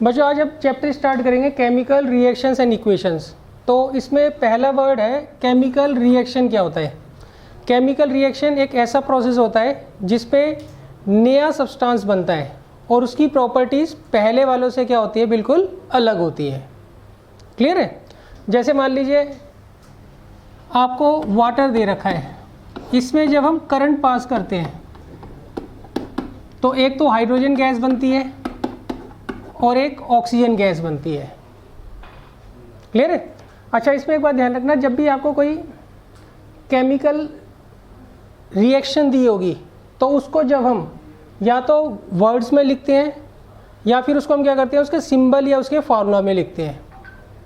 बच्चों आज अब चैप्टर स्टार्ट करेंगे केमिकल रिएक्शंस एंड इक्वेशंस। तो इसमें पहला वर्ड है केमिकल रिएक्शन। क्या होता है? केमिकल रिएक्शन एक ऐसा प्रोसेस होता है जिसपे नया सब्सटेंस बनता है और उसकी प्रॉपर्टीज़ पहले वालों से क्या होती है, बिल्कुल अलग होती है। क्लियर है? जैसे मान लीजिए आपको वाटर दे रखा है, इसमें जब हम करंट पास करते हैं तो एक तो हाइड्रोजन गैस बनती है और एक ऑक्सीजन गैस बनती है। क्लियर है? अच्छा, इसमें एक बात ध्यान रखना, जब भी आपको कोई केमिकल रिएक्शन दी होगी तो उसको जब हम या तो वर्ड्स में लिखते हैं या फिर उसको हम क्या करते हैं, उसके सिंबल या उसके फार्मूला में लिखते हैं।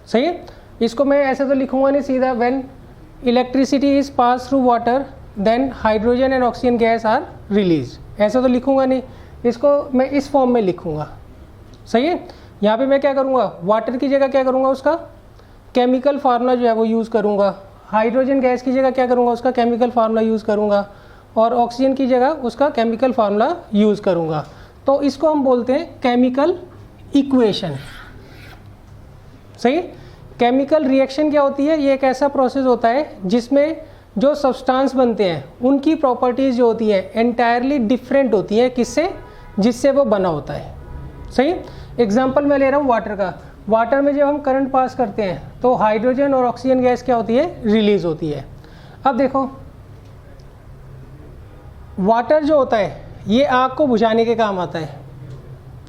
सही है? इसको मैं ऐसे तो लिखूंगा नहीं सीधा, when electricity is pass through water then hydrogen and oxygen gas are release, ऐसा तो लिखूंगा नहीं, इसको मैं इस फॉर्म में लिखूंगा। सही है? यहाँ पे मैं क्या करूँगा, वाटर की जगह क्या करूँगा, उसका केमिकल फार्मूला जो है वो यूज़ करूँगा। हाइड्रोजन गैस की जगह क्या करूँगा, उसका केमिकल फार्मूला यूज़ करूँगा। और ऑक्सीजन की जगह उसका केमिकल फार्मूला यूज़ करूँगा। तो इसको हम बोलते हैं केमिकल इक्वेशन। सही? केमिकल रिएक्शन क्या होती है? ये एक ऐसा प्रोसेस होता है जिसमें जो सब्सटेंस बनते हैं उनकी प्रॉपर्टीज़ जो होती है एंटायरली डिफरेंट होती है। किससे? जिससे वो बना होता है। सही? एग्जाम्पल मैं ले रहा हूँ वाटर का। वाटर में जब हम करंट पास करते हैं तो हाइड्रोजन और ऑक्सीजन गैस क्या होती है, रिलीज होती है। अब देखो वाटर जो होता है ये आग को बुझाने के काम आता है।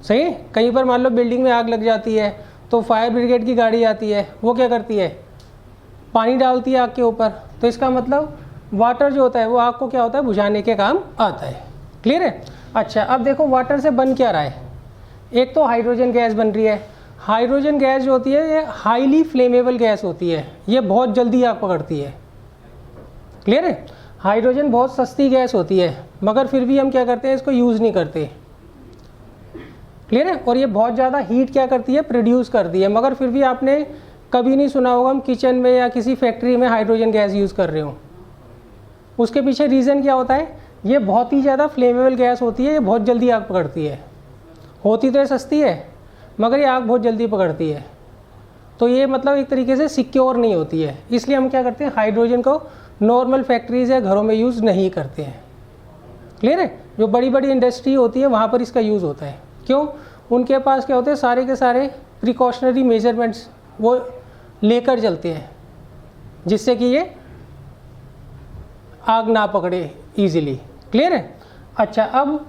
सही? कहीं पर मान लो बिल्डिंग में आग लग जाती है तो फायर ब्रिगेड की गाड़ी आती है, वो क्या करती है, पानी डालती है आग के ऊपर। तो इसका मतलब वाटर जो होता है वो आग को क्या होता है, बुझाने के काम आता है। क्लियर है? अच्छा, अब देखो वाटर से बन क्या रहा है, एक तो हाइड्रोजन गैस बन रही है। हाइड्रोजन गैस जो होती है ये हाईली फ्लेमेबल गैस होती है, ये बहुत जल्दी आग पकड़ती है। क्लियर है? हाइड्रोजन बहुत सस्ती गैस होती है मगर फिर भी हम क्या करते हैं, इसको यूज़ नहीं करते। क्लियर है? और ये बहुत ज़्यादा हीट क्या करती है, प्रोड्यूस करती है। मगर फिर भी आपने कभी नहीं सुना होगा हम किचन में या किसी फैक्ट्री में हाइड्रोजन गैस यूज़ कर रहे हो। उसके पीछे रीज़न क्या होता है, ये बहुत ही ज़्यादा फ्लेमेबल गैस होती है, ये बहुत जल्दी आग पकड़ती है। होती तो ये सस्ती है मगर ये आग बहुत जल्दी पकड़ती है। तो ये मतलब एक तरीके से सिक्योर नहीं होती है, इसलिए हम क्या करते हैं, हाइड्रोजन को नॉर्मल फैक्ट्रीज़ या घरों में यूज़ नहीं करते हैं। क्लियर है? जो बड़ी बड़ी इंडस्ट्री होती है वहाँ पर इसका यूज़ होता है। क्यों? उनके पास क्या होते हैं, सारे के सारे प्रिकॉशनरी मेजरमेंट्स वो लेकर चलते हैं जिससे कि ये आग ना पकड़े ईजिली। क्लियर है? अच्छा, अब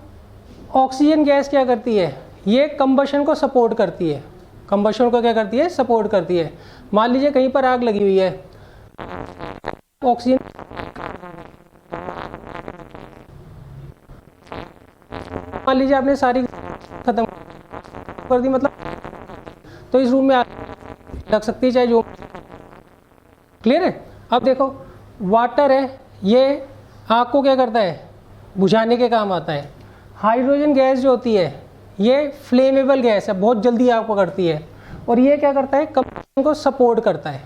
ऑक्सीजन गैस क्या करती है, ये कंबशन को सपोर्ट करती है। कंबशन को क्या करती है, सपोर्ट करती है। मान लीजिए कहीं पर आग लगी हुई है, ऑक्सीजन मान लीजिए आपने सारी खत्म कर दी, मतलब तो इस रूम में आग लग सकती है चाहे जो। क्लियर है? अब देखो वाटर है, ये आग को क्या करता है, बुझाने के काम आता है। हाइड्रोजन गैस जो होती है ये फ्लेमेबल गैस है, बहुत जल्दी आग पकड़ती है और ये क्या करता है, कंबशन को सपोर्ट करता है।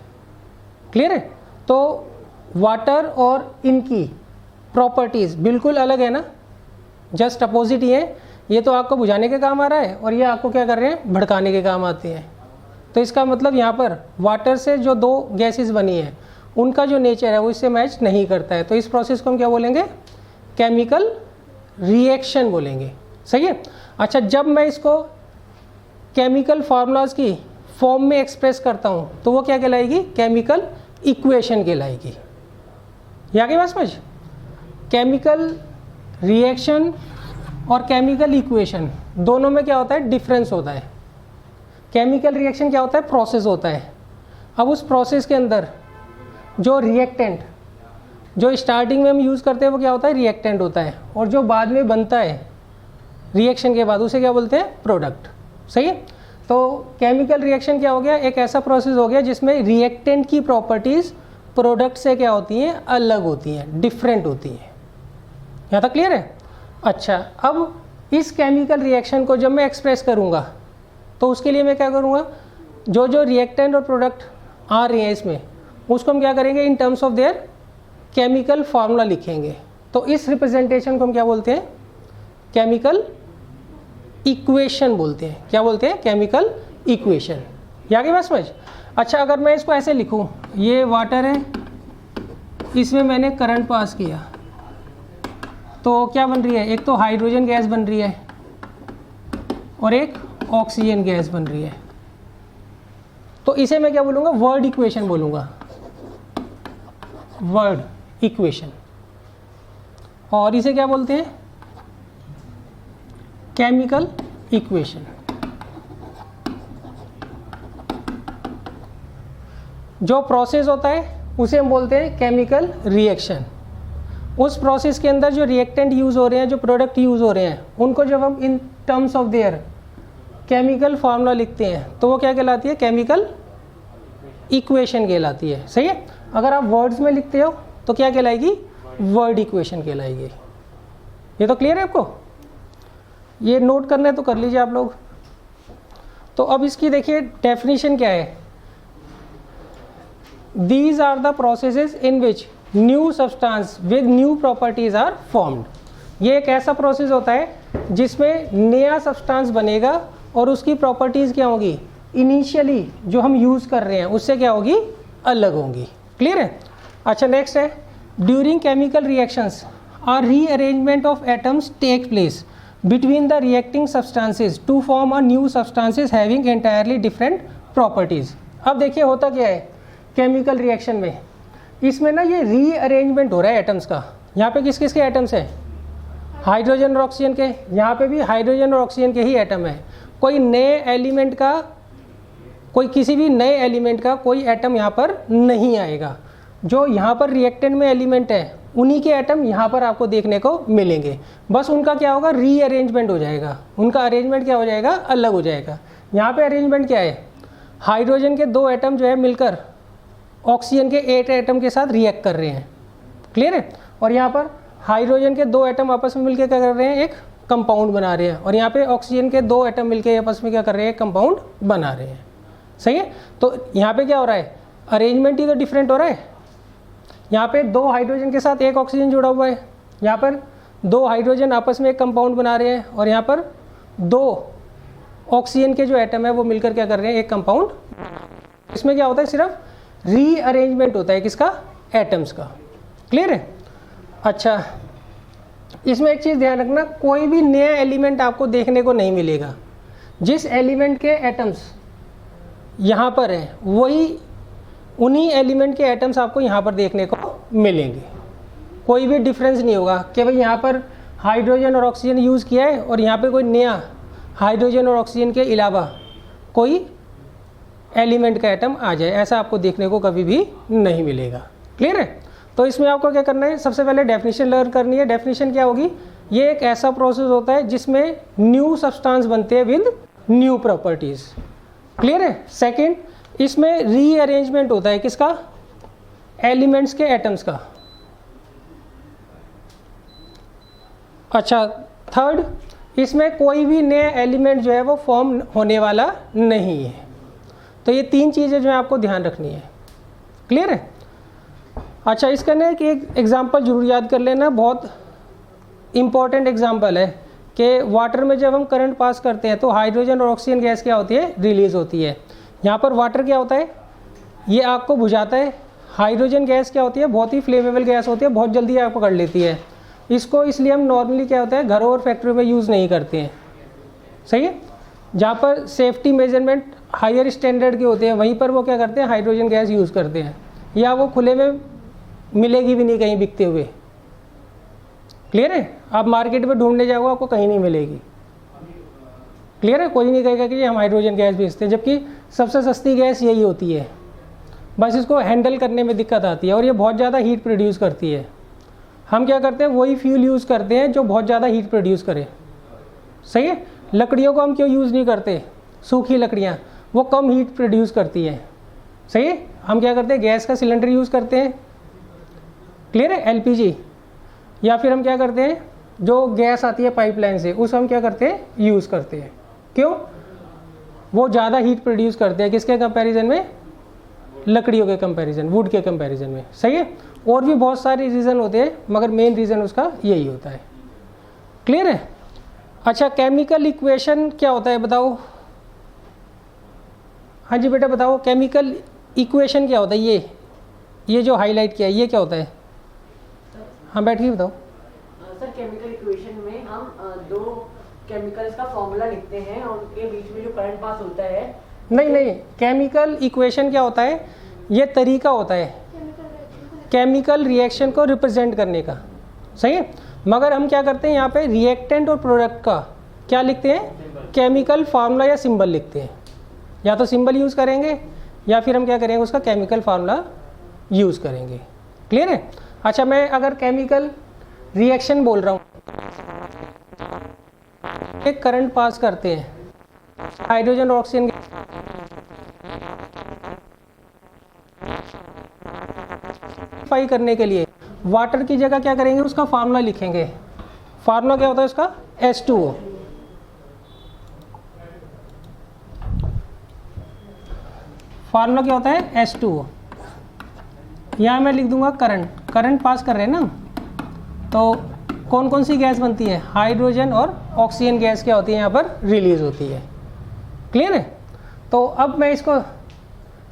क्लियर है? तो वाटर और इनकी प्रॉपर्टीज़ बिल्कुल अलग है ना, जस्ट अपोजिट ही है। ये तो आग को बुझाने के काम आ रहा है और ये आग को क्या कर रहे हैं, भड़काने के काम आते हैं। तो इसका मतलब यहाँ पर वाटर से जो दो गैसेस बनी है उनका जो नेचर है वो इससे मैच नहीं करता है। तो इस प्रोसेस को हम क्या बोलेंगे, केमिकल रिएक्शन बोलेंगे। सही है? अच्छा, जब मैं इसको केमिकल फार्मूलाज की फॉर्म में एक्सप्रेस करता हूँ तो वो क्या कहलाएगी, केमिकल इक्वेशन कहलाएगी। यहाँ की बात समझ? केमिकल रिएक्शन और केमिकल इक्वेशन दोनों में क्या होता है, डिफरेंस होता है। केमिकल रिएक्शन क्या होता है, प्रोसेस होता है। अब उस प्रोसेस के अंदर जो रिएक्टेंट जो स्टार्टिंग में हम यूज़ करते हैं वो क्या होता है, रिएक्टेंट होता है, और जो बाद में बनता है रिएक्शन के बाद उसे क्या बोलते हैं, प्रोडक्ट। सही है? तो केमिकल रिएक्शन क्या हो गया, एक ऐसा प्रोसेस हो गया जिसमें रिएक्टेंट की प्रॉपर्टीज़ प्रोडक्ट से क्या होती हैं, अलग होती हैं, डिफरेंट होती हैं। यहाँ तक क्लियर है? अच्छा, अब इस केमिकल रिएक्शन को जब मैं एक्सप्रेस करूँगा तो उसके लिए मैं क्या करूँगा, जो जो रिएक्टेंट और प्रोडक्ट आ रही हैं इसमें उसको हम क्या करेंगे, in terms of their chemical formula लिखेंगे। तो इस रिप्रेजेंटेशन को हम क्या बोलते हैं, केमिकल इक्वेशन बोलते हैं। क्या बोलते हैं? Chemical equation. यहाँ की बात समझ। अच्छा, अगर मैं इसको ऐसे लिखूँ, ये वाटर है, इसमें मैंने करंट पास किया तो क्या बन रही है? एक तो हाइड्रोजन गैस बन रही है और एक ऑक्सीजन गैस बन रही है। तो इसे मैं क्या बोलूँगा? वर्ड इक्वेशन बोलूँगा, वर्ड इक्वेशन। और इसे क्या बोलते हैं? Chemical equation. जो प्रोसेस होता है उसे हम बोलते हैं केमिकल रिएक्शन। उस प्रोसेस के अंदर जो रिएक्टेंट यूज़ हो रहे हैं, जो प्रोडक्ट यूज़ हो रहे हैं, उनको जब हम in terms of their chemical formula लिखते हैं तो वो क्या कहलाती है? केमिकल इक्वेशन कहलाती है। सही है। अगर आप वर्ड्स में लिखते हो तो क्या कहलाएगी? वर्ड इक्वेशन कहलाएगी। ये तो क्लियर है आपको? ये नोट करना है तो कर लीजिए आप लोग। तो अब इसकी देखिए डेफिनेशन क्या है। These are the processes in which new substance with new properties are formed। ये एक ऐसा प्रोसेस होता है जिसमें नया सब्सटेंस बनेगा और उसकी प्रॉपर्टीज़ क्या होगी? इनिशियली जो हम यूज़ कर रहे हैं उससे क्या होगी? अलग होंगी। क्लियर है? अच्छा, नेक्स्ट है during chemical reactions are rearrangement of atoms take place between the reacting substances to form a new substances having entirely different properties. अब देखिए होता क्या है केमिकल रिएक्शन में, इसमें ना ये रीअरेंजमेंट हो रहा है एटम्स का। यहाँ पे किस किस के एटम्स हैं? हाइड्रोजन और ऑक्सीजन के। यहाँ पे भी हाइड्रोजन और ऑक्सीजन के ही एटम है। कोई नए एलिमेंट का, कोई किसी भी नए एलिमेंट का कोई एटम यहाँ पर नहीं आएगा। जो यहाँ पर रिएक्टेंट में एलिमेंट है उन्हीं के एटम यहाँ पर आपको देखने को मिलेंगे। बस उनका क्या होगा? रीअरेंजमेंट हो जाएगा। उनका अरेंजमेंट क्या हो जाएगा? अलग हो जाएगा। यहाँ पे अरेंजमेंट क्या है? हाइड्रोजन के 2 एटम जो है मिलकर ऑक्सीजन के 8 एटम के साथ रिएक्ट कर रहे हैं। क्लियर है? और यहाँ पर हाइड्रोजन के 2 एटम आपस में मिलकर क्या कर रहे हैं? एक कंपाउंड बना रहे हैं। और यहाँ पे ऑक्सीजन के 2 एटम मिलकर आपस में क्या कर रहे हैं? एक कंपाउंड बना रहे हैं। सही है। तो यहाँ पे क्या हो रहा है? अरेंजमेंट ही तो डिफरेंट हो रहा है। यहाँ पे 2 हाइड्रोजन के साथ 1 ऑक्सीजन जुड़ा हुआ है, यहाँ पर 2 हाइड्रोजन आपस में एक कंपाउंड बना रहे हैं और यहाँ पर 2 ऑक्सीजन के जो एटम है वो मिलकर क्या कर रहे हैं? एक कंपाउंड। इसमें क्या होता है? सिर्फ रीअरेंजमेंट होता है किसका? एटम्स का। क्लियर है? अच्छा, इसमें एक चीज़ ध्यान रखना, कोई भी नया एलिमेंट आपको देखने को नहीं मिलेगा। जिस एलिमेंट के एटम्स यहाँ पर हैं वही उन्हीं एलिमेंट के एटम्स आपको यहाँ पर देखने को मिलेंगे। कोई भी डिफरेंस नहीं होगा कि भाई यहाँ पर हाइड्रोजन और ऑक्सीजन यूज़ किया है और यहाँ पे कोई नया हाइड्रोजन और ऑक्सीजन के अलावा कोई एलिमेंट का एटम आ जाए, ऐसा आपको देखने को कभी भी नहीं मिलेगा। क्लियर है? तो इसमें आपको क्या करना है? सबसे पहले डेफिनेशन लर्न करनी है। डेफिनेशन क्या होगी? ये एक ऐसा प्रोसेस होता है जिसमें न्यू सब्सटेंस बनते हैं विद न्यू प्रॉपर्टीज़। क्लियर है? सेकेंड, इसमें रीअरेंजमेंट होता है किसका? एलिमेंट्स के एटम्स का। अच्छा, थर्ड, इसमें कोई भी नया एलिमेंट जो है वो फॉर्म होने वाला नहीं है। तो ये 3 चीज़ें जो है आपको ध्यान रखनी है। क्लियर है? अच्छा, इसका ना एक एग्जांपल जरूर याद कर लेना, बहुत इम्पॉर्टेंट एग्जांपल है कि वाटर में जब हम करंट पास करते हैं तो हाइड्रोजन और ऑक्सीजन गैस क्या होती है? रिलीज़ होती है। यहाँ पर वाटर क्या होता है? ये आग को बुझाता है। हाइड्रोजन गैस क्या होती है? बहुत ही फ्लेमेबल गैस होती है, बहुत जल्दी आग पकड़ लेती है। इसको इसलिए हम नॉर्मली क्या होता है घरों और फैक्ट्री में यूज़ नहीं करते हैं। सही है? जहाँ पर सेफ्टी मेजरमेंट हायर स्टैंडर्ड के होते हैं वहीं पर वो क्या करते हैं? हाइड्रोजन गैस यूज़ करते हैं, या वो खुले में मिलेगी भी नहीं कहीं बिकते हुए। क्लियर है? आप मार्केट में ढूंढने जाओगे आपको कहीं नहीं मिलेगी। क्लियर है? कोई नहीं कहेगा कि हम हाइड्रोजन गैस बेचते हैं, जबकि सबसे सस्ती गैस यही होती है। बस इसको हैंडल करने में दिक्कत आती है और ये बहुत ज़्यादा हीट प्रोड्यूस करती है। हम क्या करते हैं? वही फ्यूल यूज़ करते हैं जो बहुत ज़्यादा हीट प्रोड्यूस करे। सही है? लकड़ियों को हम क्यों यूज़ नहीं करते? सूखी लकड़ियाँ वो कम हीट प्रोड्यूस करती हैं। सही है? हम क्या करते हैं? गैस का सिलेंडर यूज़ करते हैं। क्लियर है? एलपीजी, या फिर हम क्या करते हैं? जो गैस आती है पाइपलाइन से उस हम क्या करते हैं? यूज़ करते हैं। क्यों? वो ज़्यादा हीट प्रोड्यूस करते हैं किसके कंपैरिजन में? लकड़ियों के कंपैरिजन, वुड के कंपैरिजन में। सही है? और भी बहुत सारे रीज़न होते हैं मगर मेन रीज़न उसका यही होता है। क्लियर है? अच्छा, केमिकल इक्वेशन क्या होता है बताओ। हाँ जी बेटा बताओ, केमिकल इक्वेशन क्या होता है। ये जो हाईलाइट किया है ये क्या होता है। हाँ बैठ के बताओ। सर केमिकल इक्वेशन में हम दो केमिकल्स का फॉर्मूला लिखते हैं और उनके बीच में जो करंट पास होता है। नहीं, केमिकल इक्वेशन क्या होता है, ये तरीका होता है केमिकल रिएक्शन को रिप्रेजेंट करने का, सही है। मगर हम क्या करते हैं यहाँ पे रिएक्टेंट और प्रोडक्ट का क्या लिखते हैं, केमिकल फार्मूला या सिंबल लिखते हैं। या तो सिंबल यूज़ करेंगे या फिर हम क्या करेंगे उसका केमिकल फार्मूला यूज़ करेंगे। क्लियर है। अच्छा, मैं अगर केमिकल रिएक्शन बोल रहा हूँ, एक करंट पास करते हैं हाइड्रोजन और ऑक्सीजन करने के लिए वाटर की जगह क्या करेंगे, उसका फार्मूला लिखेंगे। फार्मूला क्या होता है उसका, H2O। फार्मूला क्या होता है, H2O। यहाँ मैं लिख दूंगा करंट पास कर रहे हैं ना, तो कौन कौन सी गैस बनती है, हाइड्रोजन और ऑक्सीजन गैस क्या होती है यहाँ पर रिलीज होती है। क्लियर है। तो अब मैं इसको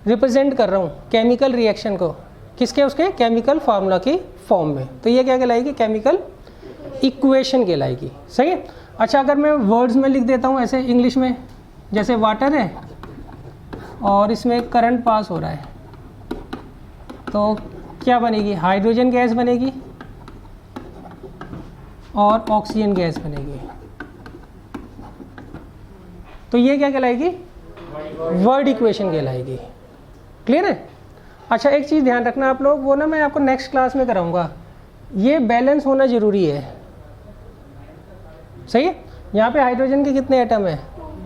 रिप्रेजेंट कर रहा हूँ केमिकल रिएक्शन को किसके, उसके केमिकल फार्मूला की फॉर्म में। तो ये क्या कहलाएगी, केमिकल इक्वेशन कहलाएगी। सही है। अच्छा, अगर मैं वर्ड्स में लिख देता हूँ ऐसे इंग्लिश में, जैसे वाटर है और इसमें करंट पास हो रहा है, तो क्या बनेगी, हाइड्रोजन गैस बनेगी और ऑक्सीजन गैस बनेगी। तो ये क्या कहलाएगी, वर्ड इक्वेशन कहलाएगी। क्लियर है। अच्छा, एक चीज़ ध्यान रखना आप लोग, वो ना मैं आपको नेक्स्ट क्लास में कराऊंगा, ये बैलेंस होना ज़रूरी है। सही है। यहाँ पे हाइड्रोजन के कितने एटम है,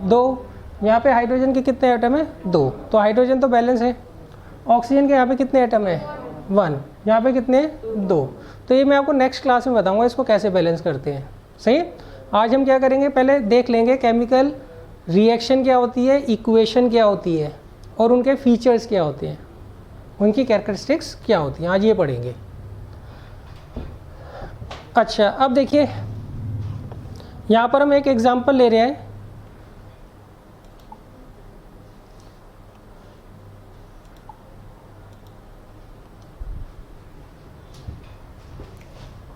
2। यहाँ पे हाइड्रोजन के कितने एटम है, 2। तो हाइड्रोजन तो बैलेंस है। ऑक्सीजन के यहाँ पे कितने एटम है, 1। यहाँ पे कितने, 2। तो ये मैं आपको नेक्स्ट क्लास में बताऊंगा इसको कैसे बैलेंस करते हैं। सही है। आज हम क्या करेंगे, पहले देख लेंगे केमिकल रिएक्शन क्या होती है, इक्वेशन क्या होती है और उनके फीचर्स क्या होते हैं, उनकी कैरेक्टरिस्टिक्स क्या होती हैं, आज ये पढ़ेंगे। अच्छा, अब देखिए यहाँ पर हम एक एग्जांपल ले रहे हैं।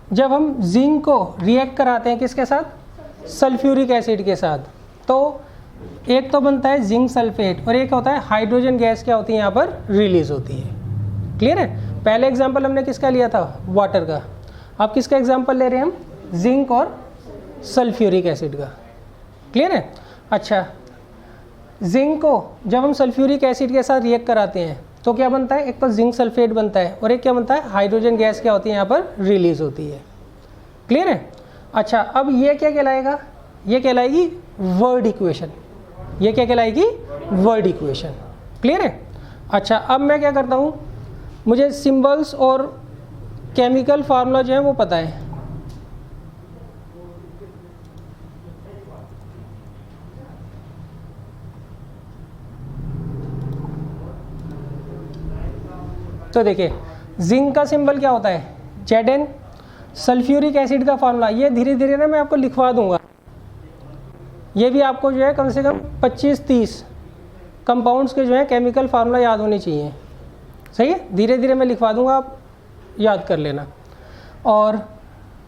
जब हम जिंक को रिएक्ट कराते हैं किसके साथ, सल्फ्यूरिक एसिड के साथ, तो एक तो बनता है जिंक सल्फेट और एक होता है हाइड्रोजन गैस क्या होती है यहाँ पर रिलीज होती है। क्लियर है। पहले एग्जांपल हमने किसका लिया था, वाटर का। अब किसका एग्जांपल ले रहे हैं हम, जिंक और सल्फ्यूरिक एसिड का। क्लियर है। अच्छा, जिंक को जब हम सल्फ्यूरिक एसिड के साथ रिएक्ट कराते हैं तो क्या बनता है, एक तो जिंक सल्फेट बनता है और एक क्या बनता है, हाइड्रोजन गैस क्या होती है यहाँ पर रिलीज होती है। क्लियर है। अच्छा, अब ये क्या कहलाएगा, ये कहलाएगी वर्ड इक्वेशन। ये क्या कहलाएगी, वर्ड इक्वेशन। क्लियर है। अच्छा, अब मैं क्या करता हूँ, मुझे सिंबल्स और केमिकल फार्मूला जो है वो पता है। तो देखिए जिंक का सिंबल क्या होता है, Zn। सल्फ्यूरिक एसिड का फार्मूला ये धीरे धीरे ना मैं आपको लिखवा दूंगा, ये भी आपको जो है कम से कम 25-30 कंपाउंड्स के जो है केमिकल फार्मूला याद होने चाहिए। सही है। धीरे धीरे मैं लिखवा दूंगा, आप याद कर लेना। और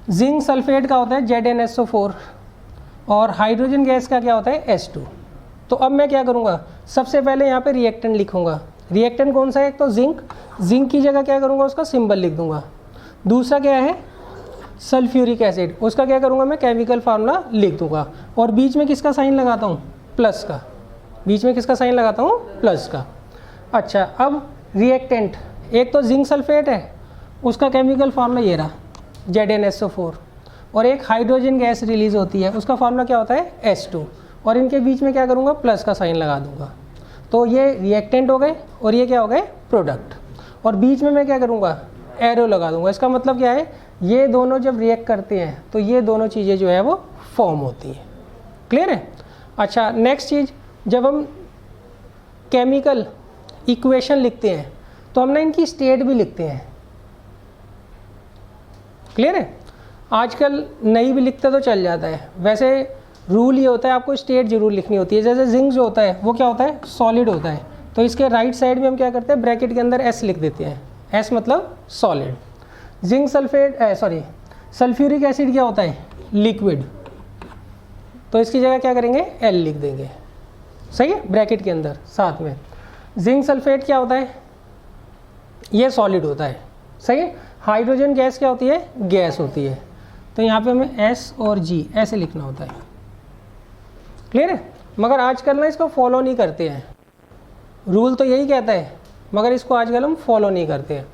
जिंक सल्फेट का होता है ZnSO4 और हाइड्रोजन गैस का क्या होता है, H2। तो अब मैं क्या करूँगा, सबसे पहले यहाँ पे रिएक्टेंट लिखूँगा। रिएक्टेंट कौन सा है, एक तो जिंक की जगह क्या करूँगा, उसका सिंबल लिख दूँगा। दूसरा क्या है, सल्फ्यूरिक एसिड, उसका क्या करूँगा मैं, केमिकल फार्मूला लिख दूँगा। और बीच में किसका साइन लगाता हूँ, प्लस का। बीच में किसका साइन लगाता हूँ, प्लस का। अच्छा, अब रिएक्टेंट, एक तो जिंक सल्फेट है, उसका केमिकल फार्मूला ये रहा ZnSO4, और एक हाइड्रोजन गैस रिलीज होती है, उसका फार्मूला क्या होता है, H2। और इनके बीच में क्या करूँगा, प्लस का साइन लगा दूँगा। तो ये रिएक्टेंट हो गए और ये क्या हो गए, प्रोडक्ट। और बीच में मैं क्या करूँगा, एरो लगा दूँगा। इसका मतलब क्या है, ये दोनों जब रिएक्ट करते हैं तो ये दोनों चीज़ें जो है वो फॉर्म होती हैं। क्लियर है। अच्छा, नेक्स्ट चीज़, जब हम केमिकल इक्वेशन लिखते हैं तो हम ना इनकी स्टेट भी लिखते हैं। क्लियर है। आजकल नहीं भी लिखते तो चल जाता है, वैसे रूल ये होता है आपको स्टेट जरूर लिखनी होती है। जैसे जिंक जो होता है वो क्या होता है, सॉलिड होता है, तो इसके राइट साइड में हम क्या करते हैं, ब्रैकेट के अंदर एस लिख देते हैं, एस मतलब solid. Zinc sulphate sulphuric acid क्या होता है, लिक्विड, तो इसकी जगह क्या करेंगे, एल लिख देंगे, सही है, ब्रैकेट के अंदर साथ में। जिंक सल्फेट क्या होता है, ये सॉलिड होता है, सही है। हाइड्रोजन गैस क्या होती है, गैस होती है, तो यहाँ पे हमें एस और जी ऐसे लिखना होता है, क्लियर है। मगर आजकल ना इसको फॉलो नहीं करते हैं, रूल तो यही कहता है, मगर इसको आजकल हम फॉलो नहीं करते हैं।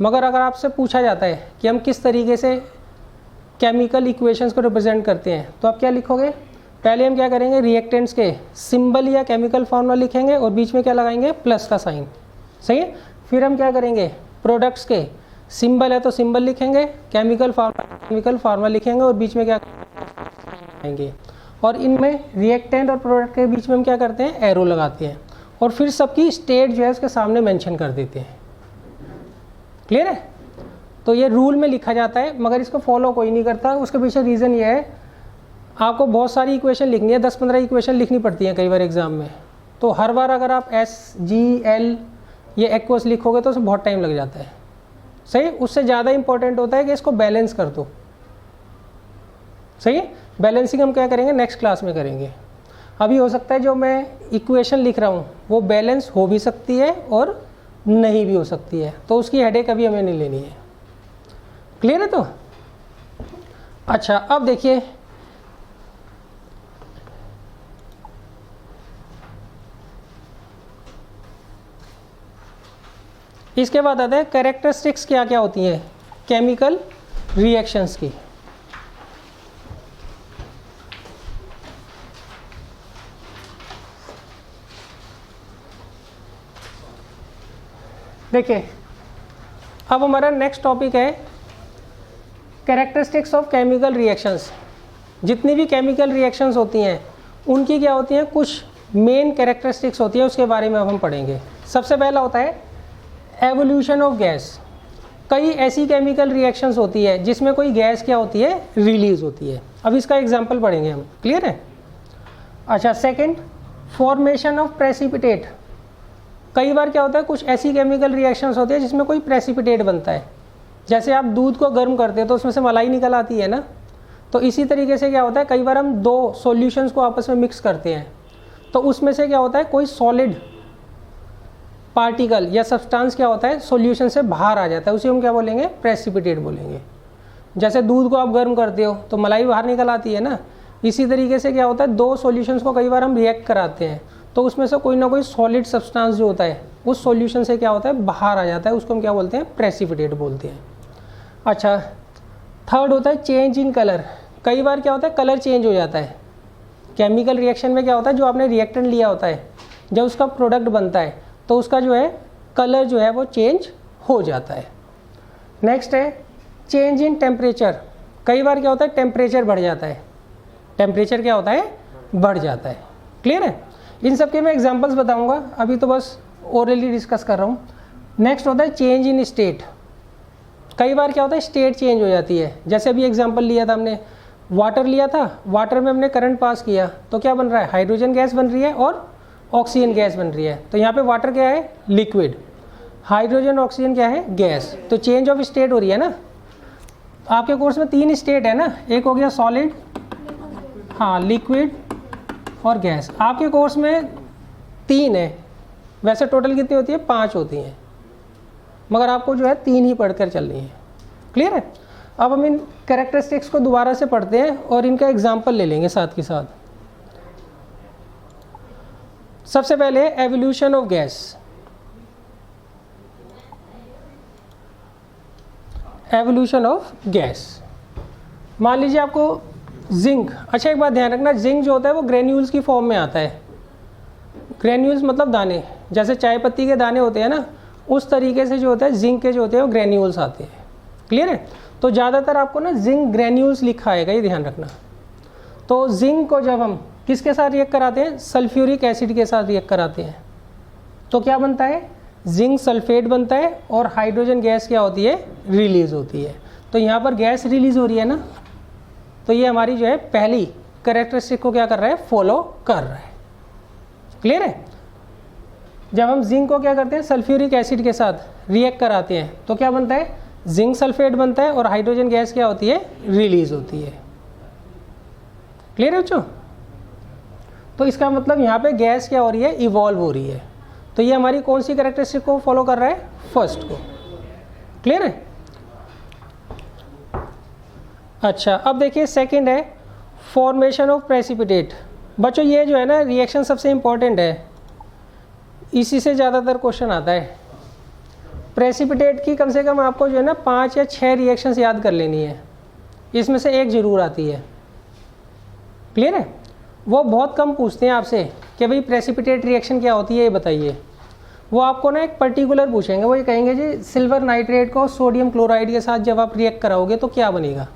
मगर अगर आपसे पूछा जाता है कि हम किस तरीके से केमिकल इक्वेशंस को रिप्रेजेंट करते हैं, तो आप क्या लिखोगे, पहले हम क्या करेंगे, रिएक्टेंट्स के सिंबल या केमिकल फॉर्मूला लिखेंगे और बीच में क्या लगाएंगे, प्लस का साइन, सही है। फिर हम क्या करेंगे, प्रोडक्ट्स के सिंबल है तो सिंबल लिखेंगे, केमिकल फार्मूला लिखेंगे और बीच में क्या करेंगे, और इनमें रिएक्टेंट और प्रोडक्ट के बीच में हम क्या करते हैं, एरो लगाते हैं, और फिर सबकी स्टेट जो है उसके सामने मेंशन कर देते हैं, क्लियर है। तो ये रूल में लिखा जाता है, मगर इसको फॉलो कोई नहीं करता। उसके पीछे रीज़न ये है, आपको बहुत सारी इक्वेशन लिखनी है, 10-15 इक्वेशन लिखनी पड़ती है कई बार एग्जाम में, तो हर बार अगर आप एस जी एल ये एक्वस लिखोगे तो उसमें बहुत टाइम लग जाता है, सही। उससे ज़्यादा इंपॉर्टेंट होता है कि इसको बैलेंस कर दो, सही है। बैलेंसिंग हम क्या करेंगे, नेक्स्ट क्लास में करेंगे। अभी हो सकता है जो मैं इक्वेशन लिख रहा हूँ वो बैलेंस हो भी सकती है और नहीं भी हो सकती है, तो उसकी हेडेक अभी हमें नहीं लेनी है, क्लियर है। तो अच्छा, अब देखिए इसके बाद आता है कैरेक्टरिस्टिक्स क्या क्या होती हैं केमिकल रिएक्शंस की। देखिए अब हमारा नेक्स्ट टॉपिक है कैरेक्टरिस्टिक्स ऑफ केमिकल रिएक्शंस। जितनी भी केमिकल रिएक्शंस होती हैं उनकी क्या होती हैं, कुछ मेन कैरेक्टरिस्टिक्स होती है, उसके बारे में अब हम पढ़ेंगे। सबसे पहला होता है एवोल्यूशन ऑफ गैस। कई ऐसी केमिकल रिएक्शंस होती है जिसमें कोई गैस क्या होती है, रिलीज होती है। अब इसका एग्जांपल पढ़ेंगे हम, क्लियर है। अच्छा, सेकंड फॉर्मेशन ऑफ प्रेसिपिटेट। कई बार क्या होता है, कुछ ऐसी केमिकल रिएक्शंस होती है जिसमें कोई प्रेसिपिटेट बनता है। जैसे आप दूध को गर्म करते हो तो उसमें से मलाई निकल आती है ना, तो इसी तरीके से क्या होता है, कई बार हम दो सॉल्यूशंस को आपस में मिक्स करते हैं तो उसमें से क्या होता है, कोई सॉलिड पार्टिकल या सब्सटेंस क्या होता है, सॉल्यूशन से बाहर आ जाता है, उसे हम क्या बोलेंगे, प्रेसिपिटेट बोलेंगे। जैसे दूध को आप गर्म करते हो तो मलाई बाहर निकल आती है ना, इसी तरीके से क्या होता है, दो सॉल्यूशंस को कई बार हम रिएक्ट कराते हैं तो उसमें से कोई ना कोई सॉलिड सब्सटेंस जो होता है उस सॉल्यूशन से क्या होता है, बाहर आ जाता है, उसको हम क्या बोलते हैं, प्रेसिपिटेट बोलते हैं। अच्छा, थर्ड होता है चेंज इन कलर। कई बार क्या होता है, कलर चेंज हो जाता है। केमिकल रिएक्शन में क्या होता है, जो आपने रिएक्टेंट लिया होता है, जब उसका प्रोडक्ट बनता है तो उसका जो है कलर जो है वो चेंज हो जाता है। नेक्स्ट है चेंज इन टेम्परेचर। कई बार क्या होता है, टेम्परेचर बढ़ जाता है, टेम्परेचर क्या होता है, बढ़ जाता है, क्लियर है। इन सब के मैं एग्जांपल्स बताऊंगा, अभी तो बस ओरली डिस्कस कर रहा हूँ। नेक्स्ट होता है चेंज इन स्टेट। कई बार क्या होता है, स्टेट चेंज हो जाती है। जैसे अभी एग्जांपल लिया था हमने, वाटर लिया था, वाटर में हमने करंट पास किया तो क्या बन रहा है, हाइड्रोजन गैस बन रही है और ऑक्सीजन गैस बन रही है। तो यहाँ पे वाटर क्या है, लिक्विड, हाइड्रोजन ऑक्सीजन क्या है, गैस। तो चेंज ऑफ स्टेट हो रही है ना। आपके कोर्स में 3 स्टेट है ना, एक हो गया सॉलिड, हाँ, लिक्विड और गैस। आपके कोर्स में 3 है, वैसे टोटल कितनी होती है, 5 होती हैं, मगर आपको जो है 3 ही पढ़कर चलनी है, क्लियर है। अब हम इन कैरेक्टरिस्टिक्स को दोबारा से पढ़ते हैं और इनका एग्जाम्पल ले लेंगे साथ के साथ। सबसे पहले evolution of gas. Evolution of gas, मान लीजिए आपको जिंक, अच्छा एक बात ध्यान रखना, जिंक जो होता है वो ग्रेन्यूल्स की फॉर्म में आता है। ग्रेन्यूल्स मतलब दाने, जैसे चाय पत्ती के दाने होते हैं ना, उस तरीके से जो होता है जिंक के जो होते हैं वो ग्रेन्यूल्स आते हैं, क्लियर है। तो ज़्यादातर आपको ना जिंक ग्रेन्यूल्स लिखा आएगा, ये ध्यान रखना। तो जिंक को जब हम किसके साथ रिएक्ट कराते हैं, सल्फ्यूरिक एसिड के साथ रिएक्ट कराते हैं, तो क्या बनता है, जिंक सल्फेट बनता है और हाइड्रोजन गैस क्या होती है, रिलीज होती है। तो यहाँ पर गैस रिलीज हो रही है ना, तो ये हमारी जो है पहली कैरेक्टरिस्टिक को क्या कर रहा है, फॉलो कर रहा है। क्लियर है। जब हम जिंक को क्या करते हैं, सल्फ्यूरिक एसिड के साथ रिएक्ट कराते हैं तो क्या बनता है, जिंक सल्फेट बनता है और हाइड्रोजन गैस क्या होती है, रिलीज होती है। क्लियर है बच्चों। तो इसका मतलब यहाँ पे गैस क्या हो रही है, इवॉल्व हो रही है। तो ये हमारी कौन सी कैरेक्टरिस्टिक को फॉलो कर रहा है, फर्स्ट को। क्लियर है। अच्छा अब देखिए सेकंड है फॉर्मेशन ऑफ प्रेसिपिटेट। बच्चों ये जो है ना रिएक्शन सबसे इंपॉर्टेंट है, इसी से ज़्यादातर क्वेश्चन आता है। प्रेसिपिटेट की कम से कम आपको जो है ना 5 या 6 रिएक्शंस याद कर लेनी है, इसमें से एक ज़रूर आती है। क्लियर है। वो बहुत कम पूछते हैं आपसे कि भाई प्रेसिपिटेट रिएक्शन क्या होती है ये बताइए। वो आपको ना एक पर्टिकुलर पूछेंगे, वो ये कहेंगे जी सिल्वर नाइट्रेट को सोडियम क्लोराइड के साथ जब आप रिएक्ट कराओगे तो क्या बनेगा।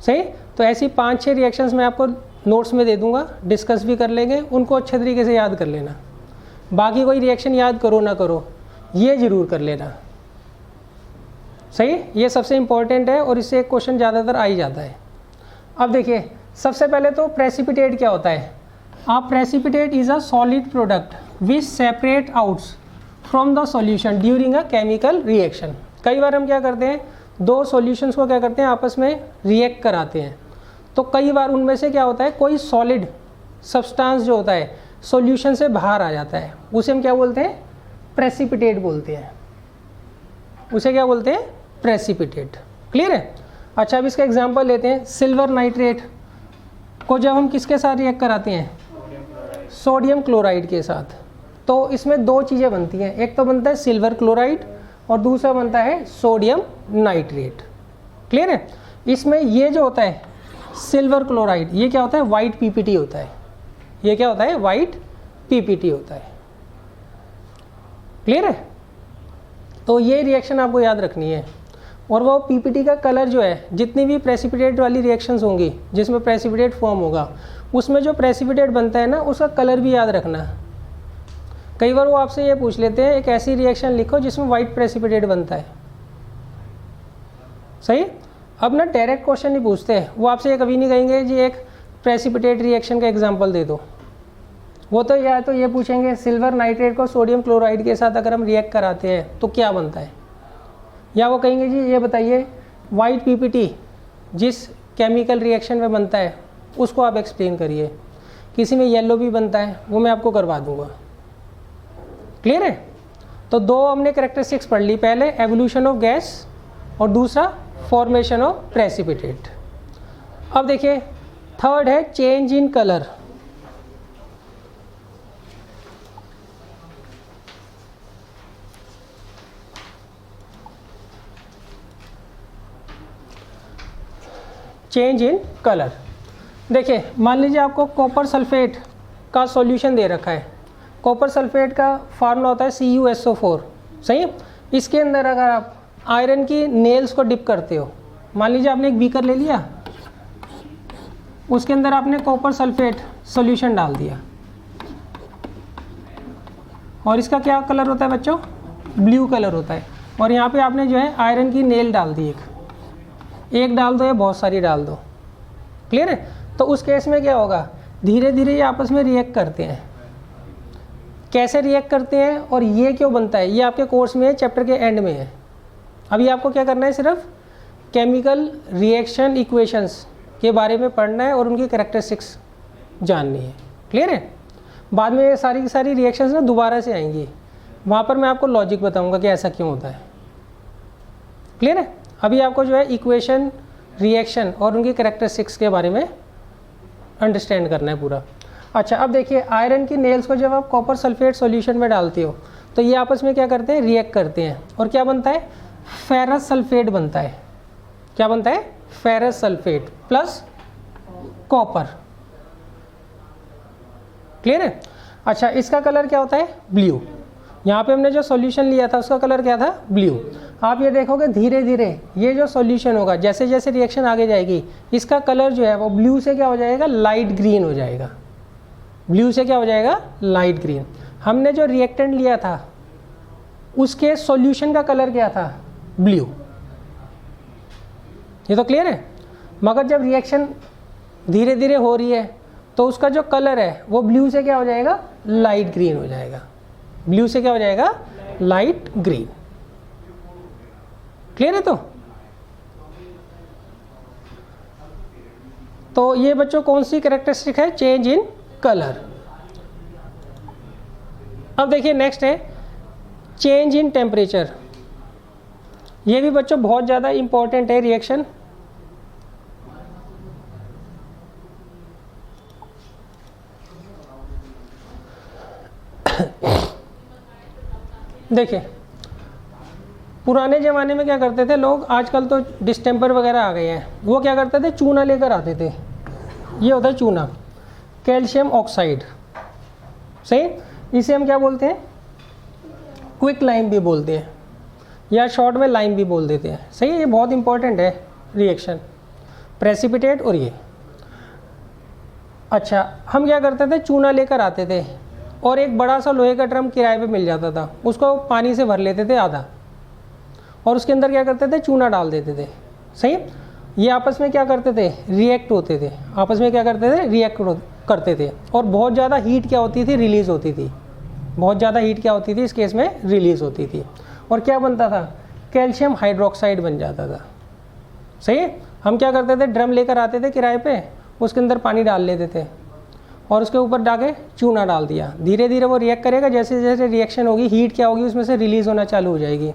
सही। तो ऐसी 5-6 रिएक्शंस मैं आपको नोट्स में दे दूंगा, डिस्कस भी कर लेंगे, उनको अच्छे तरीके से याद कर लेना। बाकी कोई रिएक्शन याद करो ना करो, ये ज़रूर कर लेना। सही। ये सबसे इम्पॉर्टेंट है और इससे एक क्वेश्चन ज़्यादातर आ ही जाता है। अब देखिए सबसे पहले तो प्रेसिपिटेट क्या होता है। आप precipitate is a solid product which separate outs from the solution during a chemical reaction. कई बार हम क्या करते हैं, दो सॉल्यूशंस को क्या करते हैं, आपस में रिएक्ट कराते हैं। तो कई बार उनमें से क्या होता है, कोई सॉलिड सब्सटेंस जो होता है सॉल्यूशन से बाहर आ जाता है, उसे हम क्या बोलते हैं, प्रेसिपिटेट बोलते हैं। उसे क्या बोलते हैं, प्रेसिपिटेट। क्लियर है। अच्छा अब इसका एग्जांपल लेते हैं। सिल्वर नाइट्रेट को जब हम किसके साथ रिएक्ट कराते हैं, सोडियम क्लोराइड के साथ, तो इसमें दो चीज़ें बनती हैं। एक तो बनता है सिल्वर क्लोराइड और दूसरा बनता है सोडियम नाइट्रेट। क्लियर है। इसमें ये जो होता है सिल्वर क्लोराइड, ये क्या होता है, वाइट पीपीटी होता है। ये क्या होता है, वाइट पीपीटी होता है। क्लियर है। तो ये रिएक्शन आपको याद रखनी है। और वो पीपीटी का कलर जो है, जितनी भी प्रेसिपिटेट वाली रिएक्शंस होंगी जिसमें प्रेसिपिटेट फॉर्म होगा, उसमें जो प्रेसिपिटेट बनता है ना उसका कलर भी याद रखना। कई बार वो आपसे ये पूछ लेते हैं एक ऐसी रिएक्शन लिखो जिसमें वाइट प्रेसिपिटेट बनता है। सही। अब ना डायरेक्ट क्वेश्चन नहीं पूछते, वो आपसे ये कभी नहीं कहेंगे जी एक प्रेसिपिटेट रिएक्शन का एग्जांपल दे दो। वो तो या तो ये पूछेंगे सिल्वर नाइट्रेट को सोडियम क्लोराइड के साथ अगर हम रिएक्ट कराते हैं तो क्या बनता है, या वो कहेंगे जी ये बताइए वाइट पीपीटी जिस केमिकल रिएक्शन में बनता है उसको आप एक्सप्लेन करिए। किसी में येलो भी बनता है, वो मैं आपको करवा दूंगा। क्लियर है। तो दो हमने कैरेक्टरिस्टिक्स पढ़ ली, पहले एवोल्यूशन ऑफ गैस और दूसरा फॉर्मेशन ऑफ प्रेसिपिटेट। अब देखिए थर्ड है change in colour. Change in colour. देखिए मान लीजिए आपको कॉपर सल्फेट का सॉल्यूशन दे रखा है। कॉपर सल्फेट का फार्मूला होता है CuSO4। सही। इसके अंदर अगर आप आयरन की नेल्स को डिप करते हो, मान लीजिए आपने एक बीकर ले लिया, उसके अंदर आपने कॉपर सल्फेट सॉल्यूशन डाल दिया और इसका क्या कलर होता है बच्चों, ब्लू कलर होता है। और यहाँ पे आपने जो है आयरन की नेल डाल दी, एक डाल दो या बहुत सारी डाल दो। क्लियर है। तो उस केस में क्या होगा, धीरे धीरे ये आपस में रिएक्ट करते हैं। कैसे रिएक्ट करते हैं और ये क्यों बनता है, ये आपके कोर्स में चैप्टर के एंड में है। अभी आपको क्या करना है, सिर्फ केमिकल रिएक्शन इक्वेशंस के बारे में पढ़ना है और उनकी कैरेक्टरिस्टिक्स जाननी है। क्लियर है। बाद में ये सारी की सारी रिएक्शंस ना दोबारा से आएंगी, वहाँ पर मैं आपको लॉजिक बताऊंगा कि ऐसा क्यों होता है। क्लियर है। अभी आपको जो है इक्वेशन, रिएक्शन और उनकी कैरेक्टरिस्टिक्स के बारे में अंडरस्टैंड करना है पूरा। अच्छा अब देखिए आयरन की नेल्स को जब आप कॉपर सल्फेट सॉल्यूशन में डालते हो तो ये आपस में क्या करते हैं, रिएक्ट करते हैं और क्या बनता है, फेरस सल्फेट बनता है। क्या बनता है, ferrous sulphate plus copper. Clear है। अच्छा इसका कलर क्या होता है, ब्लू। यहाँ पे हमने जो सॉल्यूशन लिया था उसका कलर क्या था, ब्लू। आप ये देखोगे धीरे धीरे ये जो सॉल्यूशन होगा, जैसे जैसे रिएक्शन आगे जाएगी, इसका कलर जो है वो ब्लू से क्या हो जाएगा, लाइट ग्रीन हो जाएगा। ब्लू से क्या हो जाएगा, लाइट ग्रीन। हमने जो रिएक्टेंट लिया था उसके सॉल्यूशन का कलर क्या था, ब्लू। ये तो क्लियर है। मगर जब रिएक्शन धीरे धीरे हो रही है, तो उसका जो कलर है वो ब्लू से क्या हो जाएगा, लाइट ग्रीन हो जाएगा। ब्लू से क्या हो जाएगा, लाइट ग्रीन। क्लियर है? तो ये बच्चों कौन सी कैरेक्टरिस्टिक है, चेंज इन कलर। अब देखिए नेक्स्ट है चेंज इन टेम्परेचर। ये भी बच्चों बहुत ज़्यादा इंपॉर्टेंट है रिएक्शन। देखिए पुराने ज़माने में क्या करते थे लोग, आजकल तो डिस्टेम्पर वगैरह आ गए हैं, वो क्या करते थे, चूना लेकर आते थे। ये होता है चूना, कैल्शियम ऑक्साइड, सही। इसे हम क्या बोलते हैं, क्विक लाइम भी बोलते हैं, या शॉर्ट में लाइम भी बोल देते हैं, सही है। ये बहुत इंपॉर्टेंट है रिएक्शन, प्रेसिपिटेट और ये। अच्छा, हम क्या करते थे, चूना लेकर आते थे और एक बड़ा सा लोहे का ड्रम किराए पे मिल जाता था, उसको पानी से भर लेते थे आधा, और उसके अंदर क्या करते थे, चूना डाल देते थे, सही। ये आपस में क्या करते थे, रिएक्ट होते थे, आपस में क्या करते थे, रिएक्ट करते थे, और बहुत ज़्यादा हीट क्या होती थी, रिलीज़ होती थी। बहुत ज़्यादा हीट क्या होती थी इस केस में, रिलीज़ होती थी, और क्या बनता था, कैल्शियम हाइड्रोक्साइड बन जाता था, सही। हम क्या करते थे, ड्रम लेकर आते थे किराए पे, उसके अंदर पानी डाल लेते थे और उसके ऊपर डाके चूना डाल दिया। धीरे धीरे वो रिएक्ट करेगा, जैसे जैसे रिएक्शन होगी, हीट क्या होगी उसमें से रिलीज़ होना चालू हो जाएगी,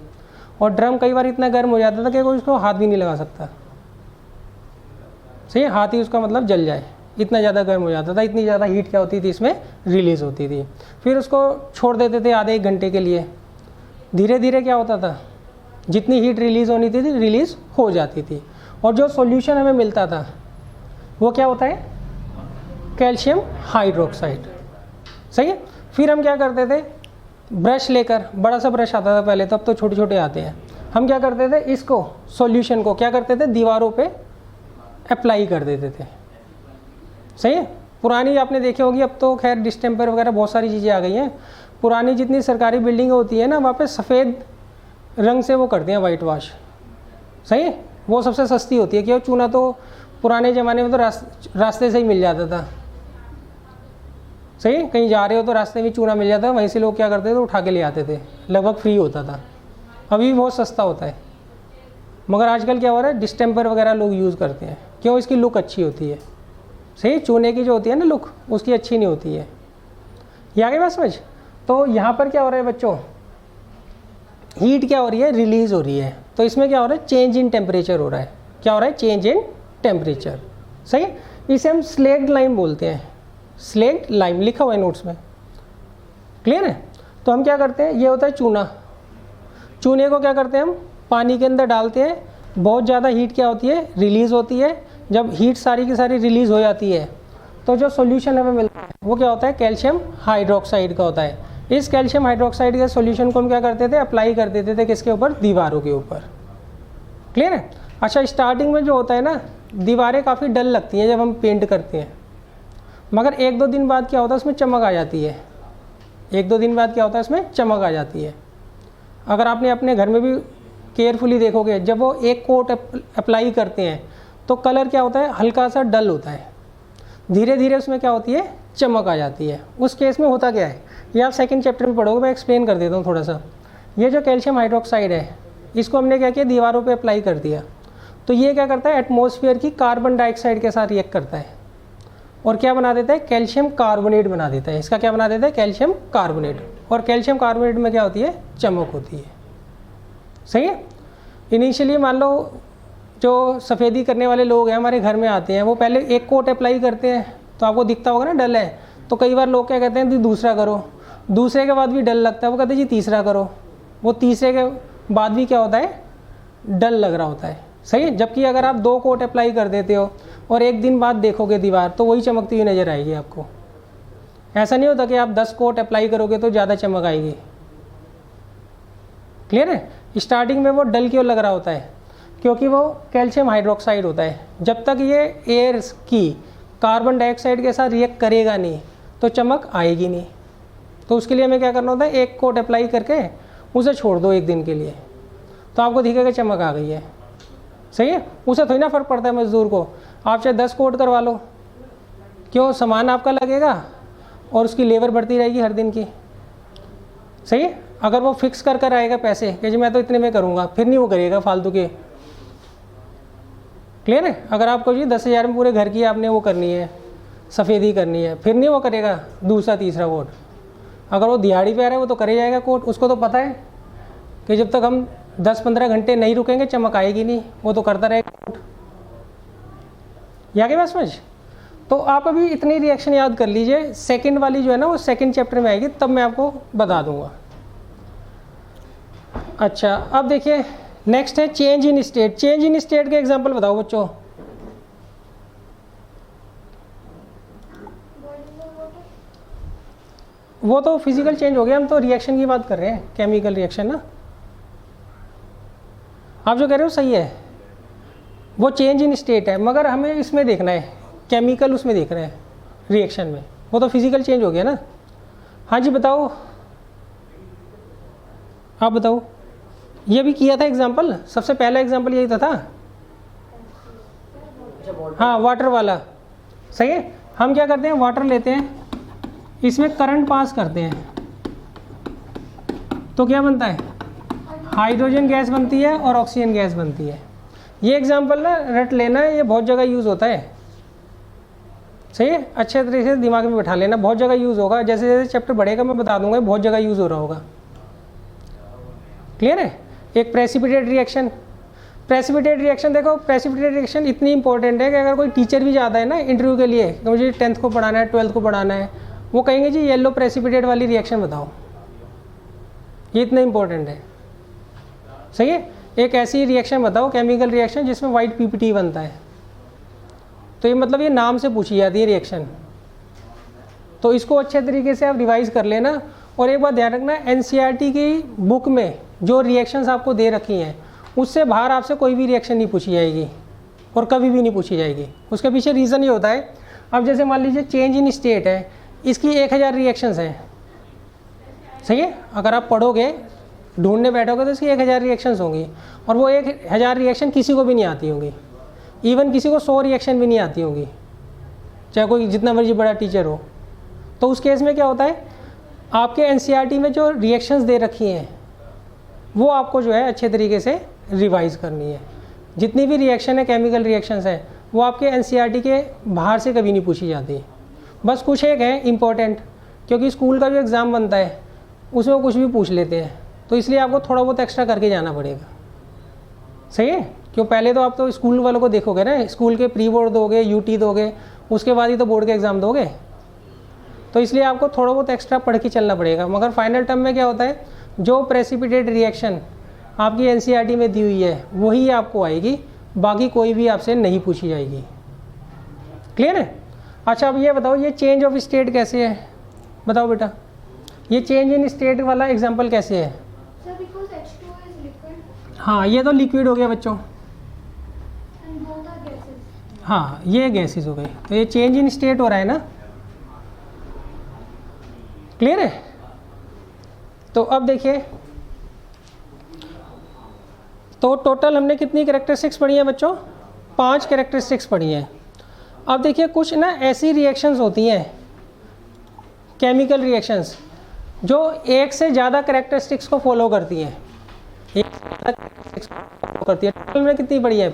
और ड्रम कई बार इतना गर्म हो जाता था कि कोई उसको हाथ भी नहीं लगा सकता, सही। हाथ ही उसका मतलब जल जाए, इतना ज़्यादा गर्म हो जाता था, इतनी ज़्यादा हीट क्या होती थी इसमें, रिलीज़ होती थी। फिर उसको छोड़ देते थे आधे एक घंटे के लिए। धीरे धीरे क्या होता था, जितनी हीट रिलीज़ होनी थी रिलीज़ हो जाती थी, और जो सॉल्यूशन हमें मिलता था वो क्या होता है, कैल्शियम हाइड्रोक्साइड, सही है। फिर हम क्या करते थे, ब्रश लेकर, बड़ा सा ब्रश आता था पहले, तब तो छोटे छोटे आते हैं, हम क्या करते थे, इसको सॉल्यूशन को क्या करते थे, दीवारों पे अप्लाई कर देते थे, सही है। पुरानी आपने देखी होगी, अब तो खैर डिस्टेम्पर वगैरह बहुत सारी चीज़ें आ गई हैं। पुरानी जितनी सरकारी बिल्डिंग होती है ना, वहाँ पे सफ़ेद रंग से वो करते हैं वाइट वॉश, सही है। वो सबसे सस्ती होती है, क्यों, चूना तो पुराने ज़माने में तो रास्ते से ही मिल जाता था, सही। कहीं जा रहे हो तो रास्ते में चूना मिल जाता है, वहीं से लोग क्या करते थे, उठा के ले आते थे, लगभग फ्री होता था। अभी भी बहुत सस्ता होता है, मगर आजकल क्या हो रहा है, डिस्टेम्पर वगैरह लोग यूज़ करते हैं, क्यों, इसकी लुक अच्छी होती है, सही। चूने की जो होती है ना लुक, उसकी अच्छी नहीं होती है। ये आगे बात समझ। तो यहाँ पर क्या हो रहा है बच्चों, हीट क्या हो रही है, रिलीज़ हो रही है, तो इसमें क्या हो रहा है, चेंज इन टेम्परेचर हो रहा है। क्या हो रहा है, चेंज इन टेम्परेचर, सही। इसे हम स्लेक्ड लाइम बोलते हैं, स्लेक्ड लाइम लिखा हुआ है नोट्स में, क्लियर है। तो हम क्या करते हैं, ये होता है चूना, चूने को क्या करते हैं हम, पानी के अंदर डालते हैं, बहुत ज़्यादा हीट क्या होती है, रिलीज़ होती है। जब हीट सारी की सारी रिलीज़ हो जाती है, तो जो सॉल्यूशन हमें मिलता है वो क्या होता है, कैल्शियम हाइड्रोक्साइड का होता है। इस कैल्शियम हाइड्रोक्साइड के सॉल्यूशन को हम क्या करते थे, अप्लाई कर देते थे, किसके ऊपर, दीवारों के ऊपर, क्लियर है। अच्छा, स्टार्टिंग में जो होता है ना, दीवारें काफ़ी डल लगती हैं जब हम पेंट करते हैं, मगर एक दो दिन बाद क्या होता है, उसमें चमक आ जाती है। एक दो दिन बाद क्या होता है, इसमें चमक आ जाती है। अगर आपने अपने घर में भी केयरफुली देखोगे, जब वो एक कोट अप्लाई करते हैं तो कलर क्या होता है, हल्का सा डल होता है, धीरे धीरे उसमें क्या होती है, चमक आ जाती है। उस केस में होता क्या है, ये आप सेकंड चैप्टर में पढ़ोगे, मैं एक्सप्लेन कर देता हूँ थोड़ा सा। ये जो कैल्शियम हाइड्रोक्साइड है, इसको हमने क्या किया, दीवारों पे अप्लाई कर दिया, तो ये क्या करता है, एटमॉस्फेयर की कार्बन डाइऑक्साइड के साथ रिएक्ट करता है और क्या बना देता है, कैल्शियम कार्बोनेट बना देता है। इसका क्या बना देता है, कैल्शियम कार्बोनेट। और कैल्शियम कार्बोनेट में क्या होती है, चमक होती है, सही है। इनिशियली मान लो जो सफ़ेदी करने वाले लोग हैं हमारे घर में आते हैं, वो पहले एक कोट अप्लाई करते हैं, तो आपको दिखता होगा ना डल है, तो कई बार लोग क्या कहते हैं, जी दूसरा करो, दूसरे के बाद भी डल लगता है, वो कहते हैं जी तीसरा करो, वो तीसरे के बाद भी क्या होता है, डल लग रहा होता है, सही है। जबकि अगर आप 2 कोट अप्लाई कर देते हो और एक दिन बाद देखोगे दीवार, तो वही चमकती हुई नज़र आएगी आपको। ऐसा नहीं होता कि आप 10 कोट अप्लाई करोगे तो ज़्यादा चमक आएगी, क्लियर है। स्टार्टिंग में वो डल क्यों लग रहा होता है, क्योंकि वो कैल्शियम हाइड्रोक्साइड होता है। जब तक ये एयर की कार्बन डाइऑक्साइड के साथ रिएक्ट करेगा नहीं तो चमक आएगी नहीं। तो उसके लिए हमें क्या करना होता है, एक कोट अप्लाई करके उसे छोड़ दो एक दिन के लिए, तो आपको दिखेगा चमक आ गई है, सही है। उसे थोड़ी ना फ़र्क पड़ता है मज़दूर को, आप चाहे 10 कोट करवा लो, क्यों, सामान आपका लगेगा और उसकी लेबर बढ़ती रहेगी हर दिन की, सही है। अगर वो फिक्स कर कर आएगा पैसे कि जी मैं तो इतने में करूँगा, फिर नहीं वो करेगा फालतू के। क्लियर है। अगर आपको जी 10,000 में पूरे घर की आपने वो करनी है, सफ़ेदी करनी है, फिर नहीं वो करेगा दूसरा तीसरा कोट। अगर वो दिहाड़ी पे आ रहा है वो तो करे जाएगा कोट, उसको तो पता है कि जब तक हम 10-15 घंटे नहीं रुकेंगे चमक आएगी नहीं, वो तो करता रहेगा कोट। या के बात समझ। तो आप अभी इतनी रिएक्शन याद कर लीजिए, सेकंड वाली जो है ना वो सेकंड चैप्टर में आएगी, तब मैं आपको बता दूंगा। अच्छा, अब देखिए नेक्स्ट है change in state. Change in state के एग्जांपल बताओ बच्चों। वो तो फिजिकल चेंज हो गया, हम तो रिएक्शन की बात कर रहे हैं, केमिकल रिएक्शन ना। आप जो कह रहे हो सही है, वो चेंज इन स्टेट है, मगर हमें इसमें देखना है, केमिकल उसमें देख रहे हैं रिएक्शन में, वो तो फिजिकल चेंज हो गया ना। हाँ जी बताओ, आप बताओ। ये भी किया था एग्जांपल, सबसे पहला एग्जांपल यही था। हाँ वाटर वाला, सही है। हम क्या करते हैं, वाटर लेते हैं, इसमें करंट पास करते हैं, तो क्या बनता है, हाइड्रोजन गैस बनती है और ऑक्सीजन गैस बनती है। ये एग्जांपल ना रट लेना है, ये बहुत जगह यूज़ होता है, सही है। अच्छे तरीके से दिमाग में बैठा लेना, बहुत जगह यूज़ होगा, जैसे जैसे चैप्टर बढ़ेगा मैं बता दूंगा, बहुत जगह यूज़ हो रहा होगा। क्लियर है। एक प्रेसिपिटेट रिएक्शन, प्रेसिपिटेट रिएक्शन देखो, प्रेसिपिटेट रिएक्शन इतनी इंपॉर्टेंट है कि अगर कोई टीचर भी जाता है ना इंटरव्यू के लिए कि मुझे 10th को पढ़ाना है 12th को पढ़ाना है, वो कहेंगे जी येलो प्रेसिपिटेट वाली रिएक्शन बताओ, ये इतना इंपॉर्टेंट है, सही है। एक ऐसी रिएक्शन बताओ केमिकल रिएक्शन जिसमें वाइट पीपीटी बनता है, तो ये मतलब ये नाम से पूछी जाती है रिएक्शन, तो इसको अच्छे तरीके से आप रिवाइज कर लेना। और एक बात ध्यान रखना, एनसीईआरटी की बुक में जो रिएक्शंस आपको दे रखी हैं उससे बाहर आपसे कोई भी रिएक्शन नहीं पूछी जाएगी और कभी भी नहीं पूछी जाएगी। उसके पीछे रीज़न ये होता है, अब जैसे मान लीजिए चेंज इन स्टेट है, इसकी 1000 रिएक्शंस हैं, सही है। अगर आप पढ़ोगे ढूंढने बैठोगे तो इसकी 1000 रिएक्शंस होंगी, और वो 1000 रिएक्शन किसी को भी नहीं आती होंगी, इवन किसी को 100 रिएक्शन भी नहीं आती होंगी, चाहे कोई जितना मर्जी बड़ा टीचर हो। तो उस केस में क्या होता है, आपके एनसीईआरटी में जो रिएक्शंस दे रखी हैं वो आपको जो है अच्छे तरीके से रिवाइज करनी है। जितनी भी रिएक्शन है केमिकल रिएक्शंस है वो आपके एनसीईआरटी के बाहर से कभी नहीं पूछी जाती, बस कुछ एक है इम्पोर्टेंट, क्योंकि स्कूल का जो एग्ज़ाम बनता है उसमें कुछ भी पूछ लेते हैं, तो इसलिए आपको थोड़ा बहुत एक्स्ट्रा करके जाना पड़ेगा, सही है। क्यों, पहले तो आप तो स्कूल वालों को देखोगे ना, स्कूल के प्री बोर्ड दोगे, यूटी दोगे, उसके बाद ही तो बोर्ड के एग्ज़ाम दोगे, तो इसलिए आपको थोड़ा बहुत एक्स्ट्रा पढ़ के चलना पड़ेगा। मगर फाइनल टर्म में क्या होता है, जो प्रेसिपिटेट रिएक्शन आपकी एनसीईआरटी में दी हुई है वही आपको आएगी, बाकी कोई भी आपसे नहीं पूछी जाएगी। क्लियर है। अच्छा अब ये बताओ, ये चेंज ऑफ स्टेट कैसे है, बताओ बेटा, ये चेंज इन स्टेट वाला एग्जांपल कैसे है। Sir, because H2O is liquid हाँ ये तो लिक्विड हो गया बच्चों, and both are gases. हाँ ये गैसेस हो गई, तो ये चेंज इन स्टेट हो रहा है ना। क्लियर है। तो अब देखिए, तो टोटल हमने कितनी कैरेक्टरिस्टिक्स पढ़ी हैं बच्चों, 5 कैरेक्टरिस्टिक्स पढ़ी हैं। अब देखिए कुछ ना ऐसी रिएक्शंस होती हैं केमिकल रिएक्शंस जो एक से ज़्यादा कैरेक्टरिस्टिक्स को फॉलो करती हैं, एक से ज़्यादा कैरेक्टरिस्टिक्स को फॉलो करती है। टोटल में कितनी पढ़ी है,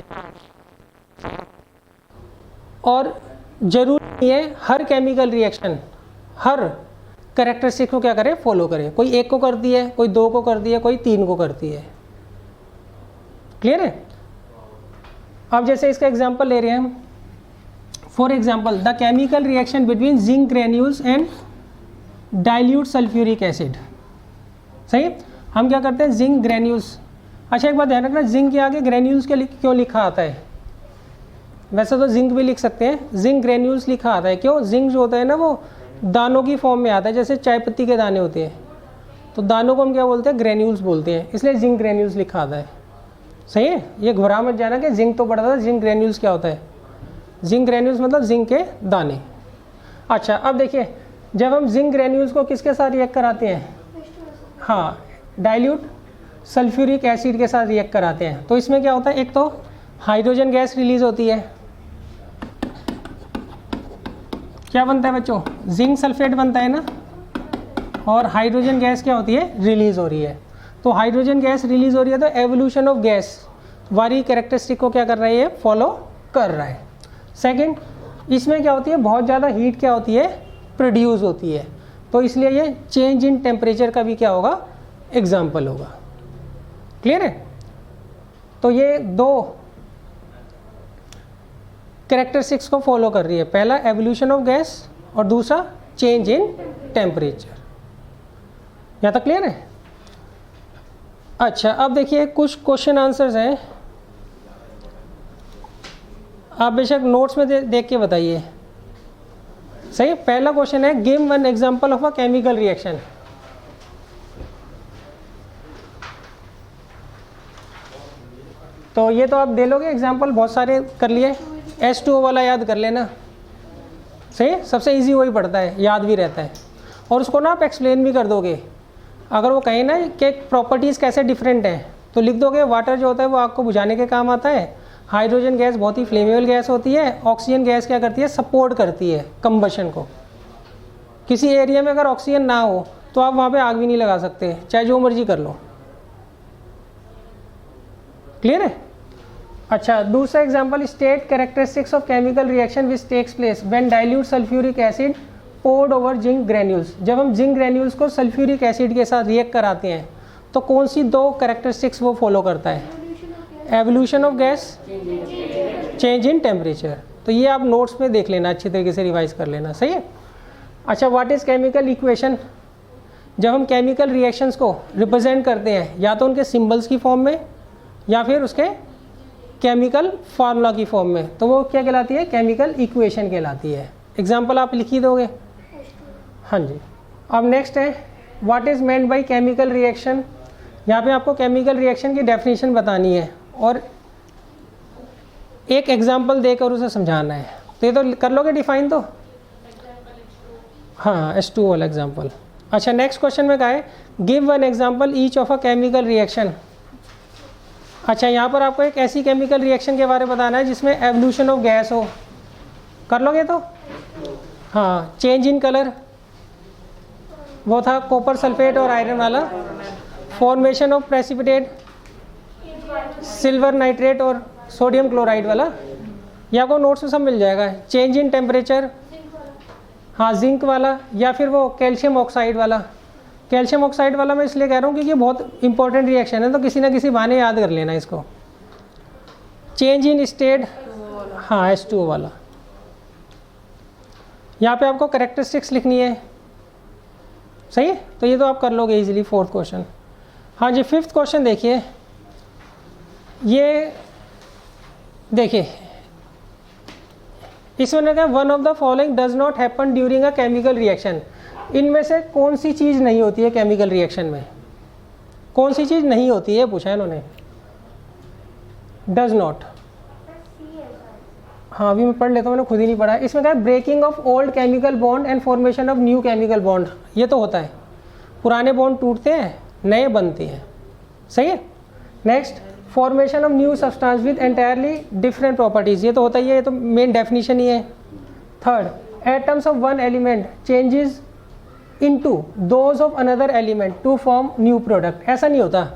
और जरूरी नहीं है हर केमिकल रिएक्शन हर कैरेक्टरिस्टिक को क्या करे, फॉलो करे। कोई एक को करती है, कोई 2 को करती है, कोई 3 को करती है। क्लियर है। अब जैसे इसका एग्जांपल ले रहे हैं हम, for example the chemical reaction between zinc granules and dilute sulphuric acid. सही, हम क्या करते हैं, जिंक ग्रेन्यूल्स। अच्छा एक बात ध्यान रखना, जिंक के आगे ग्रेन्यूल्स के क्यों लिखा आता है, वैसे तो जिंक भी लिख सकते हैं, जिंक ग्रेन्यूल्स लिखा आता है क्यों, जिंक जो होता है ना वो दानों की फॉर्म में आता है, जैसे चाय पत्ती के दाने होते हैं, तो दानों को हम क्या बोलते हैं, ग्रेन्यूल्स बोलते हैं, इसलिए जिंक ग्रेन्यूल्स लिखा आता है। सही है, ये घबरा मत जाना कि जिंक तो पढ़ा था, जिंक ग्रेन्यूल्स क्या होता है। जिंक ग्रेन्यूल्स मतलब जिंक के दाने। अच्छा अब देखिए, जब हम जिंक ग्रेन्यूल्स को किसके साथ रिएक्ट कराते हैं, हाँ डाइल्यूट सल्फ्यूरिक एसिड के साथ रिएक्ट कराते हैं, तो इसमें क्या होता है, एक तो हाइड्रोजन गैस रिलीज होती है, क्या बनता है बच्चों, जिंक सल्फेट बनता है ना, और हाइड्रोजन गैस क्या होती है, रिलीज हो रही है। तो हाइड्रोजन गैस रिलीज हो रही है तो एवोल्यूशन ऑफ गैस वाली कैरेक्टरिस्टिक को क्या कर रहा है, ये फॉलो कर रहा है। सेकंड, इसमें क्या होती है, बहुत ज़्यादा हीट क्या होती है, प्रोड्यूस होती है, तो इसलिए ये चेंज इन टेम्परेचर का भी क्या होगा, एग्जाम्पल होगा। क्लियर है। तो ये दो कैरेक्टरिस्टिक्स को फॉलो कर रही है, पहला एवोल्यूशन ऑफ गैस और दूसरा चेंज इन टेम्परेचर। यहाँ तक क्लियर है। अच्छा, अब देखिए कुछ क्वेश्चन आंसर्स हैं, आप बेशक नोट्स में देख के बताइए। सही। पहला क्वेश्चन है, give one example of a chemical reaction. तो ये तो आप दे लोगे एग्जांपल, बहुत सारे कर लिए। H2O वाला याद कर लेना। सही, सबसे इजी वही पड़ता है, याद भी रहता है, और उसको ना आप एक्सप्लेन भी कर दोगे। अगर वो कहें ना कि प्रॉपर्टीज़ कैसे डिफरेंट हैं तो लिख दोगे, वाटर जो होता है वो आग को बुझाने के काम आता है, हाइड्रोजन गैस बहुत ही फ्लेमेबल गैस होती है, ऑक्सीजन गैस क्या करती है, सपोर्ट करती है कंबशन को। किसी एरिया में अगर ऑक्सीजन ना हो तो आप वहाँ पे आग भी नहीं लगा सकते, चाहे जो मर्जी कर लो। क्लियर है। अच्छा, दूसरा example, state characteristics of chemical reaction which takes place when dilute sulphuric acid poured over zinc granules. जब हम जिंक ग्रेन्यूल्स को सल्फ्यूरिक एसिड के साथ रिएक्ट कराते हैं तो कौन सी दो कैरेक्टरिस्टिक्स वो फॉलो करता है, evolution of gas, change in temperature. तो ये आप नोट्स में देख लेना, अच्छी तरीके से रिवाइज कर लेना। सही है। अच्छा, व्हाट इज़ केमिकल इक्वेशन। जब हम केमिकल रिएक्शंस को रिप्रेजेंट करते हैं या तो उनके सिंबल्स की फॉर्म में या फिर उसके केमिकल फार्मूला की फॉर्म में, तो वो क्या कहलाती है, केमिकल इक्वेशन कहलाती है। एग्जाम्पल आप लिख ही दोगे। हाँ जी। अब नेक्स्ट है, what is meant by chemical reaction. यहाँ पे आपको केमिकल रिएक्शन की डेफिनेशन बतानी है और एक एग्जाम्पल देकर उसे समझाना है। तो ये तो कर लोगे डिफाइन तो, हाँ, H2O वाला एग्जाम्पल। अच्छा, नेक्स्ट क्वेश्चन में क्या है, give one example each of a chemical reaction. अच्छा, यहाँ पर आपको एक ऐसी केमिकल रिएक्शन के बारे में बताना है जिसमें एवोल्यूशन ऑफ गैस हो। कर लोगे तो, हाँ, चेंज इन कलर, वो था कॉपर सल्फेट और आयरन वाला। Formation of precipitate, silver nitrate और सोडियम क्लोराइड वाला, या को नोट्स में सब मिल जाएगा। चेंज इन टेम्परेचर, हाँ, जिंक वाला, या फिर वो कैल्शियम ऑक्साइड वाला। कैल्शियम ऑक्साइड वाला मैं इसलिए कह रहा हूँ क्योंकि ये बहुत इंपॉर्टेंट रिएक्शन है, तो किसी ना किसी बहाने याद कर लेना इसको। चेंज इन स्टेट, हाँ, H2O वाला। यहाँ पे आपको कैरेक्टरिस्टिक्स लिखनी है। सही है। तो ये तो आप कर लोगे इजीली, फोर्थ क्वेश्चन। हाँ जी, फिफ्थ क्वेश्चन देखिए, ये देखिए इसमें क्या, one of the following does not happen during a chemical reaction. इनमें से कौन सी चीज़ नहीं होती है केमिकल रिएक्शन में, कौन सी चीज़ नहीं होती है पूछा है इन्होंने, डज नॉट। हाँ, अभी मैं पढ़ लेता हूँ, मैंने खुद ही नहीं पढ़ा। इसमें क्या है, breaking of old chemical bond and formation of new chemical bond. ये तो होता है, पुराने बॉन्ड टूटते हैं, नए बनते हैं। सही है। Next, formation of new substance with entirely different properties. ये तो होता ही है, ये तो मेन डेफिनेशन ही है। Third, atoms of one element changes into those of another element to form new product. ऐसा नहीं होता,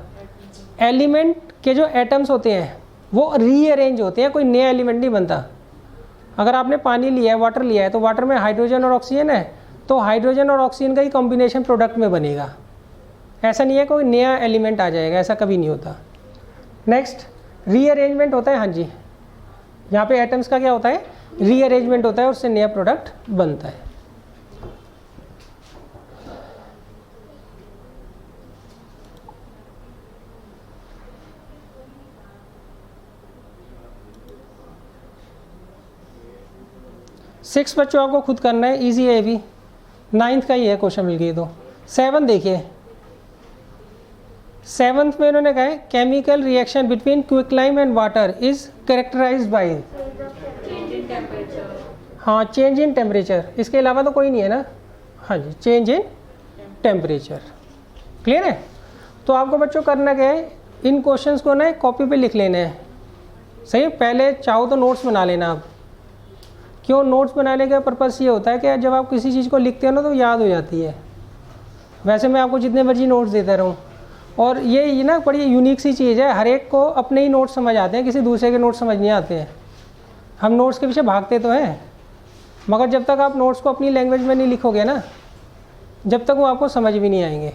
एलिमेंट के जो एटम्स होते हैं वो रीअरेंज होते हैं, कोई नया एलिमेंट नहीं बनता। अगर आपने पानी लिया है, वाटर लिया है, तो वाटर में हाइड्रोजन और ऑक्सीजन है, तो हाइड्रोजन और ऑक्सीजन का ही कॉम्बिनेशन प्रोडक्ट में बनेगा। ऐसा नहीं है कोई नया एलिमेंट आ जाएगा, ऐसा कभी नहीं होता। नेक्स्ट, रीअरेंजमेंट होता है। हाँ जी, यहाँ पे एटम्स का क्या होता है, रीअरेंजमेंट होता है, उससे नया प्रोडक्ट बनता है। सिक्स बच्चों आपको खुद करना है, इजी है ये भी, नाइन्थ का ही है क्वेश्चन मिल गई तो। सेवन देखिए, सेवंथ में उन्होंने कहा है chemical reaction between quicklime and water is characterised by, हाँ, चेंज इन टेम्परेचर। इसके अलावा तो कोई नहीं है ना। हाँ जी, चेंज इन टेम्परेचर। क्लियर है। तो आपको बच्चों करना क्या है, इन क्वेश्चंस को ना कॉपी पे लिख लेना है। सही है। पहले चाहो तो नोट्स बना लेना आप, क्यों नोट्स बनाने का पर्पस ये होता है कि जब आप किसी चीज़ को लिखते हो ना तो याद हो जाती है। वैसे मैं आपको जितने मर्जी नोट्स देता रहूँ, और ये ना बड़ी यूनिक सी चीज़ है, हर एक को अपने ही नोट्स समझ आते हैं, किसी दूसरे के नोट्स समझ नहीं आते हैं। हम नोट्स के पीछे भागते तो हैं, मगर जब तक आप नोट्स को अपनी लैंग्वेज में नहीं लिखोगे ना, जब तक वो आपको समझ भी नहीं आएंगे।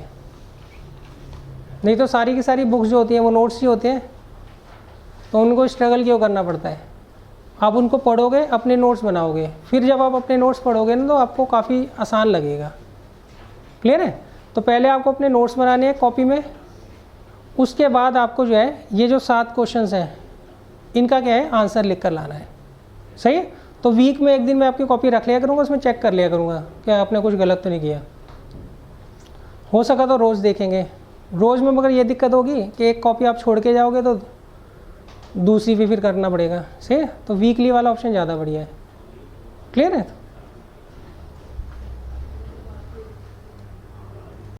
नहीं तो सारी की सारी बुक्स जो होती हैं वो नोट्स ही होते हैं, तो उनको स्ट्रगल क्यों करना पड़ता है। आप उनको पढ़ोगे, अपने नोट्स बनाओगे, फिर जब आप अपने नोट्स पढ़ोगे ना तो आपको काफ़ी आसान लगेगा। क्लियर है? तो पहले आपको अपने नोट्स बनाने हैं कॉपी में, उसके बाद आपको जो है ये जो 7 क्वेश्चंस हैं इनका क्या है आंसर लिख कर लाना है। सही है? तो वीक में एक दिन मैं आपकी कॉपी रख लिया करूँगा, उसमें चेक कर लिया करूँगा कि आपने कुछ गलत तो नहीं किया। हो सका तो रोज़ देखेंगे। रोज़ में मगर ये दिक्कत होगी कि एक कॉपी आप छोड़ के जाओगे तो दूसरी भी फिर करना पड़ेगा। सही है? तो वीकली वाला ऑप्शन ज़्यादा बढ़िया है। क्लियर है?